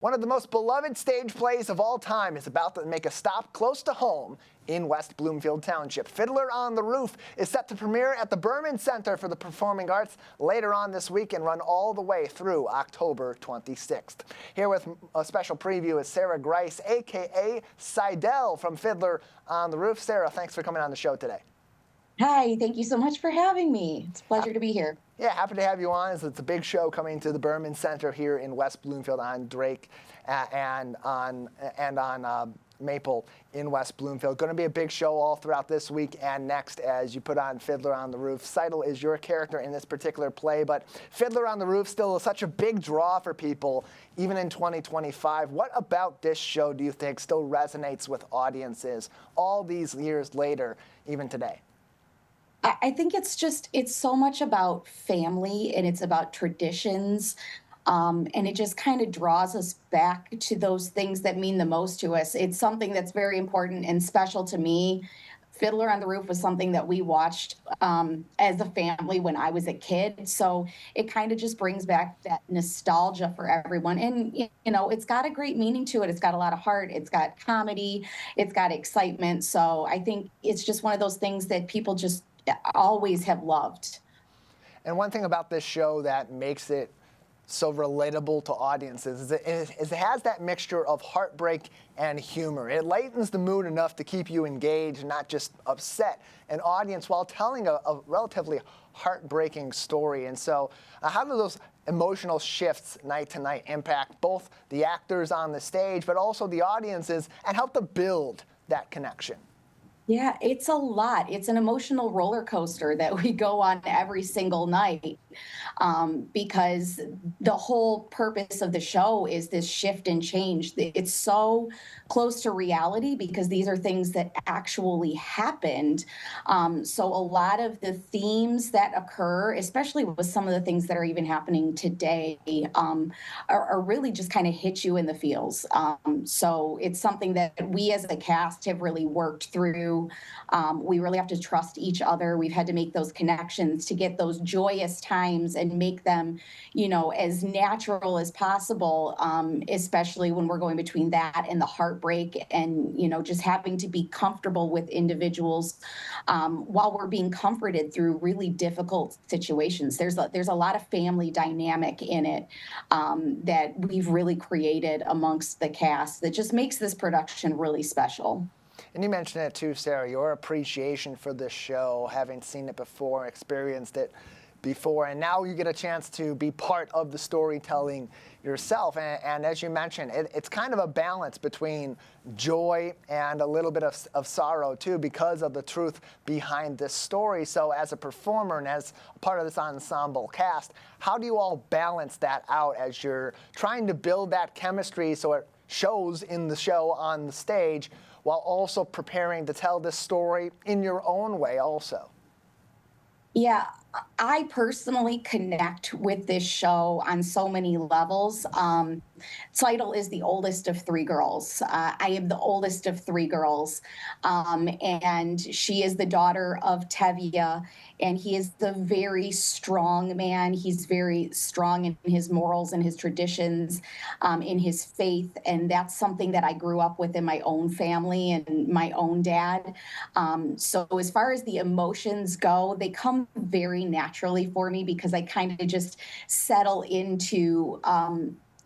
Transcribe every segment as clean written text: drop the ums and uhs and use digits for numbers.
One of the most beloved stage plays of all time is about to make a stop close to home in West Bloomfield Township. Fiddler on the Roof is set to premiere at the Berman Center for the Performing Arts later on this week and run all the way through October 26th. Here with a special preview is Sara Grice, a.k.a. Tzeitel from Fiddler on the Roof. Sara, thanks for coming on the show today. Hi, thank you so much for having me. It's a pleasure to be here. Yeah, happy to have you on. It's a big show coming to the Berman Center here in West Bloomfield on Drake and on Maple in West Bloomfield. Going to be a big show all throughout this week and next as you put on Fiddler on the Roof. Tzeitel is your character in this particular play, but Fiddler on the Roof still is such a big draw for people, even in 2025. What about this show do you think still resonates with audiences all these years later, even today? I think it's so much about family and it's about traditions. And it just kind of draws us back to those things that mean the most to us. It's something that's very important and special to me. Fiddler on the Roof was something that we watched as a family when I was a kid. So it kind of just brings back that nostalgia for everyone. And, you know, it's got a great meaning to it. It's got a lot of heart. It's got comedy. It's got excitement. So I think it's just one of those things that people just always have loved. And one thing about this show that makes it so relatable to audiences is it has that mixture of heartbreak and humor. It lightens the mood enough to keep you engaged, not just upset an audience while telling a relatively heartbreaking story. And so how do those emotional shifts night to night impact both the actors on the stage, but also the audiences and help to build that connection? Yeah, it's a lot. It's an emotional roller coaster that we go on every single night because the whole purpose of the show is this shift and change. It's so close to reality because these are things that actually happened. So a lot of the themes that occur, especially with some of the things that are even happening today, are really just kind of hit you in the feels. So it's something that we as a cast have really worked through. We really have to trust each other. We've had to make those connections to get those joyous times and make them, you know, as natural as possible, especially when we're going between that and the heartbreak and, you know, just having to be comfortable with individuals while we're being comforted through really difficult situations. There's a lot of family dynamic in it that we've really created amongst the cast that just makes this production really special. And you mentioned it too, Sara, your appreciation for this show, having seen it before, experienced it before, and now you get a chance to be part of the storytelling yourself. And as you mentioned, it's kind of a balance between joy and a little bit of sorrow too, because of the truth behind this story. So as a performer and as part of this ensemble cast, how do you all balance that out as you're trying to build that chemistry so it shows in the show on the stage, while also preparing to tell this story in your own way also? Yeah, I personally connect with this show on so many levels. Tzeitel is the oldest of three girls. I am the oldest of three girls. And she is the daughter of Tevye, and he is the very strong man. He's very strong in his morals and his traditions, in his faith. And that's something that I grew up with in my own family and my own dad. So as far as the emotions go, they come very naturally for me because I kind of just settle into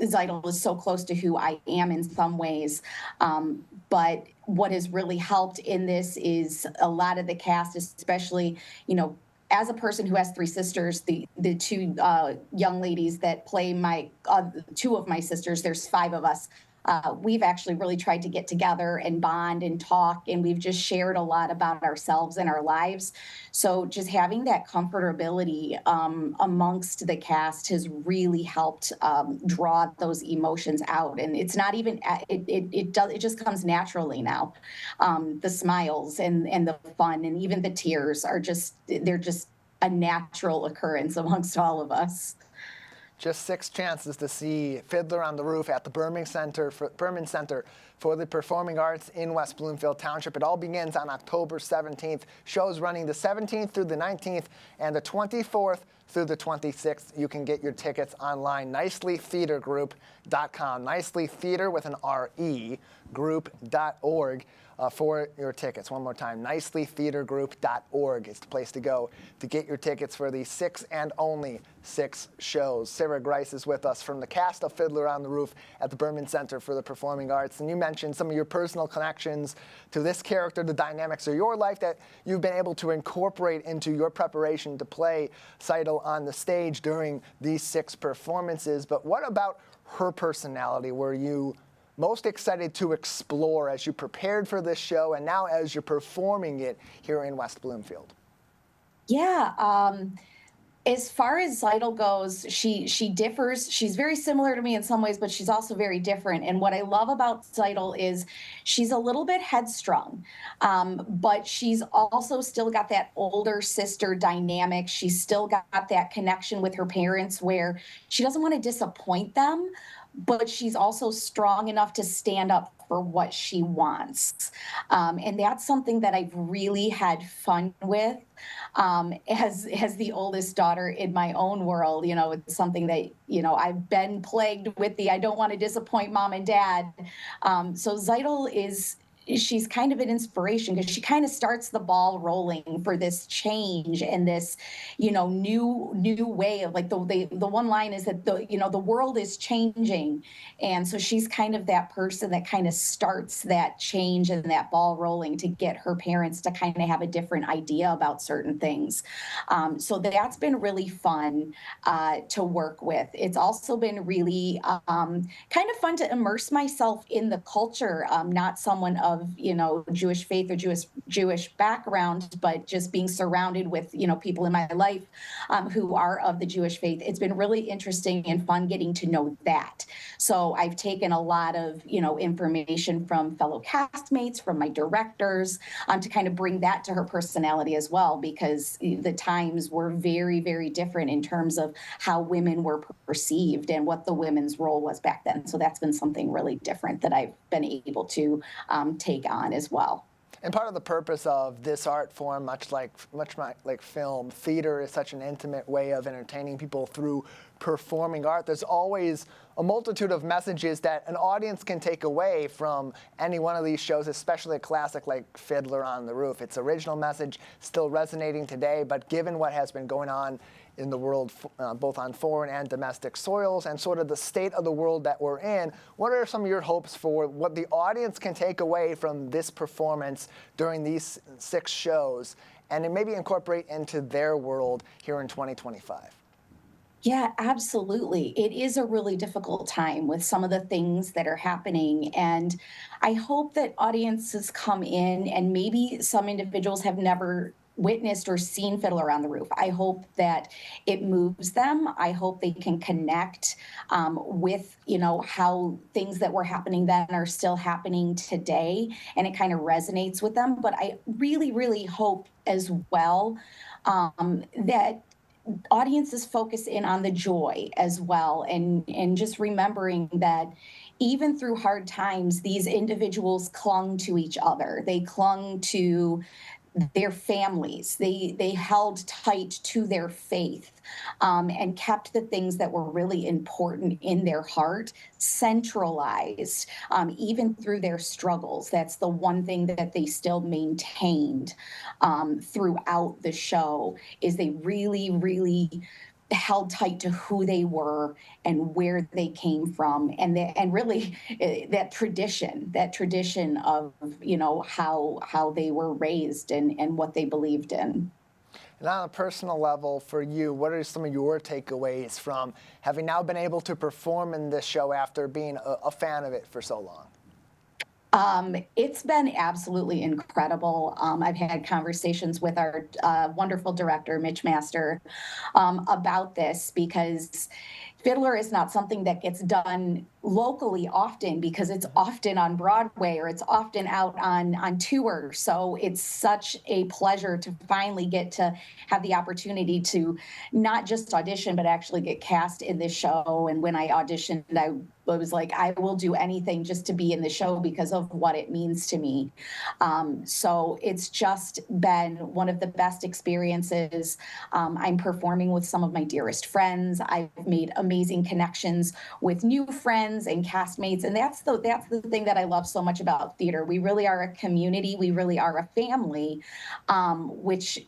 Tzeitel is so close to who I am in some ways. But what has really helped in this is a lot of the cast, especially, you know, as a person who has three sisters, the two young ladies that play my two of my sisters, there's five of us. We've actually really tried to get together and bond and talk, and we've just shared a lot about ourselves and our lives. So just having that comfortability amongst the cast has really helped draw those emotions out. And it's not even, it just comes naturally now. The smiles and the fun and even the tears are they're just a natural occurrence amongst all of us. Just 6 chances to see Fiddler on the Roof at the Berman Center for the Performing Arts in West Bloomfield Township. It all begins on October 17th. Shows running the 17th through the 19th and the 24th through the 26th. You can get your tickets online, nicelytheatergroup.com. Nicely Theater with an R-E, group.org. For your tickets. One more time, nicelytheatergroup.org is the place to go to get your tickets for these 6 and only 6 shows. Sara Grice is with us from the cast of Fiddler on the Roof at the Berman Center for the Performing Arts. And you mentioned some of your personal connections to this character, the dynamics of your life that you've been able to incorporate into your preparation to play Tzeitel on the stage during these 6 performances. But what about her personality were you most excited to explore as you prepared for this show and now as you're performing it here in West Bloomfield? Yeah, as far as Tzeitel goes, she differs. She's very similar to me in some ways, but she's also very different. And what I love about Tzeitel is she's a little bit headstrong, but she's also still got that older sister dynamic. She's still got that connection with her parents where she doesn't want to disappoint them, but she's also strong enough to stand up for what she wants. And that's something that I've really had fun with as the oldest daughter in my own world. You know, it's something that, you know, I've been plagued with I don't want to disappoint mom and dad. So Tzeitel she's kind of an inspiration because she kind of starts the ball rolling for this change and this, you know, new way of like the one line is that the world is changing. And so she's kind of that person that kind of starts that change and that ball rolling to get her parents to kind of have a different idea about certain things. So that's been really fun to work with. It's also been really kind of fun to immerse myself in the culture, not someone of Jewish faith or Jewish background, but just being surrounded with people in my life who are of the Jewish faith. It's been really interesting and fun getting to know that. So I've taken a lot of information from fellow castmates, from my directors, to kind of bring that to her personality as well, because the times were very, very different in terms of how women were perceived and what the women's role was back then. So that's been something really different that I've been able to take on as well. And part of the purpose of this art form, much like film, theater is such an intimate way of entertaining people through performing art. There's always a multitude of messages that an audience can take away from any one of these shows, especially a classic like Fiddler on the Roof. Its original message still resonating today, but given what has been going on in the world, both on foreign and domestic soils, and sort of the state of the world that we're in, what are some of your hopes for what the audience can take away from this performance during these 6 shows, and then maybe incorporate into their world here in 2025? Yeah, absolutely. It is a really difficult time with some of the things that are happening. And I hope that audiences come in, and maybe some individuals have never witnessed or seen Fiddler on the Roof. I hope that it moves them. I hope they can connect with, how things that were happening then are still happening today, and it kind of resonates with them. But I really, really hope as well that audiences focus in on the joy as well, and just remembering that even through hard times, these individuals clung to each other. They clung to their families. They held tight to their faith, and kept the things that were really important in their heart centralized, even through their struggles. That's the one thing that they still maintained throughout the show, is they really, really held tight to who they were and where they came from, and really that tradition of how they were raised and what they believed in. And on a personal level for you, what are some of your takeaways from having now been able to perform in this show after being a fan of it for so long? It's been absolutely incredible. I've had conversations with our wonderful director, Mitch Master, about this, because Fiddler is not something that gets done locally often because it's often on Broadway or it's often out on tour. So it's such a pleasure to finally get to have the opportunity to not just audition, but actually get cast in this show. And when I auditioned, I was like, I will do anything just to be in the show because of what it means to me. So it's just been one of the best experiences. I'm performing with some of my dearest friends. I've made amazing connections with new friends and castmates, and that's the thing that I love so much about theater. We really are a community. We really are a family, which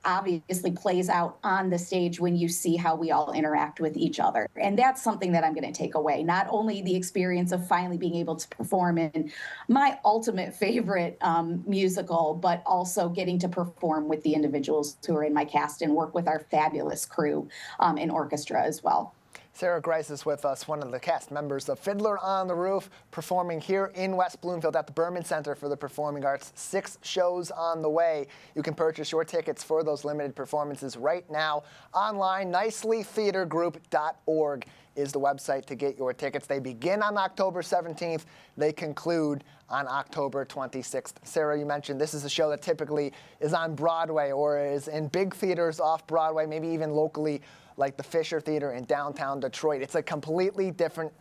obviously plays out on the stage when you see how we all interact with each other. And that's something that I'm going to take away. Not only the experience of finally being able to perform in my ultimate favorite musical, but also getting to perform with the individuals who are in my cast and work with our fabulous crew and orchestra as well. Sara Grice is with us, one of the cast members of Fiddler on the Roof, performing here in West Bloomfield at the Berman Center for the Performing Arts. 6 shows on the way. You can purchase your tickets for those limited performances right now online. Nicelytheatergroup.org is the website to get your tickets. They begin on October 17th. They conclude on October 26th. Sara, you mentioned this is a show that typically is on Broadway or is in big theaters off Broadway, maybe even locally, like the Fisher Theater in downtown Detroit. It's a completely different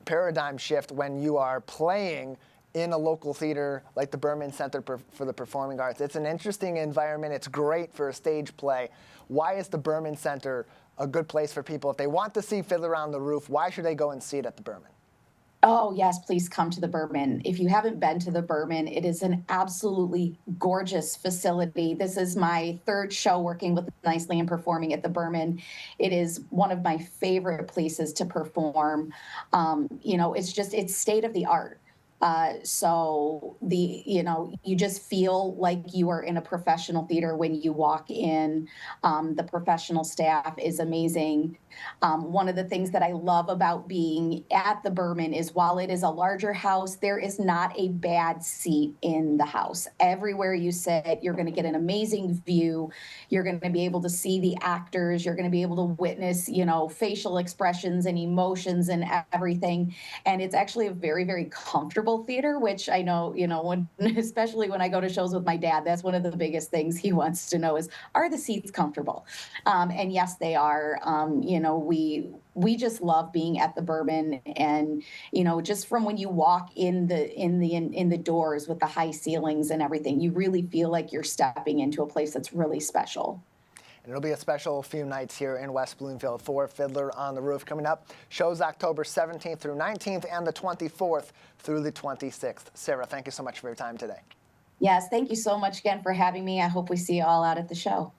paradigm shift when you are playing in a local theater like the Berman Center for the Performing Arts. It's an interesting environment. It's great for a stage play. Why is the Berman Center a good place for people? If they want to see Fiddler on the Roof, why should they go and see it at the Berman? Oh, yes, please come to the Berman. If you haven't been to the Berman, it is an absolutely gorgeous facility. This is my 3rd show working with Nicely and performing at the Berman. It is one of my favorite places to perform. It's state of the art. So you just feel like you are in a professional theater when you walk in. The professional staff is amazing. One of the things that I love about being at the Berman is while it is a larger house, there is not a bad seat in the house. Everywhere you sit, you're going to get an amazing view. You're going to be able to see the actors. You're going to be able to witness, facial expressions and emotions and everything. And it's actually a very, very comfortable theater, which I know, especially when I go to shows with my dad, that's one of the biggest things he wants to know is, are the seats comfortable? And yes, they are. We just love being at the Berman, and just from when you walk in the doors with the high ceilings and everything, you really feel like you're stepping into a place that's really special. And it'll be a special few nights here in West Bloomfield for Fiddler on the Roof coming up. Shows October 17th through 19th and the 24th through the 26th. Sara, thank you so much for your time today. Yes, thank you so much again for having me. I hope we see you all out at the show.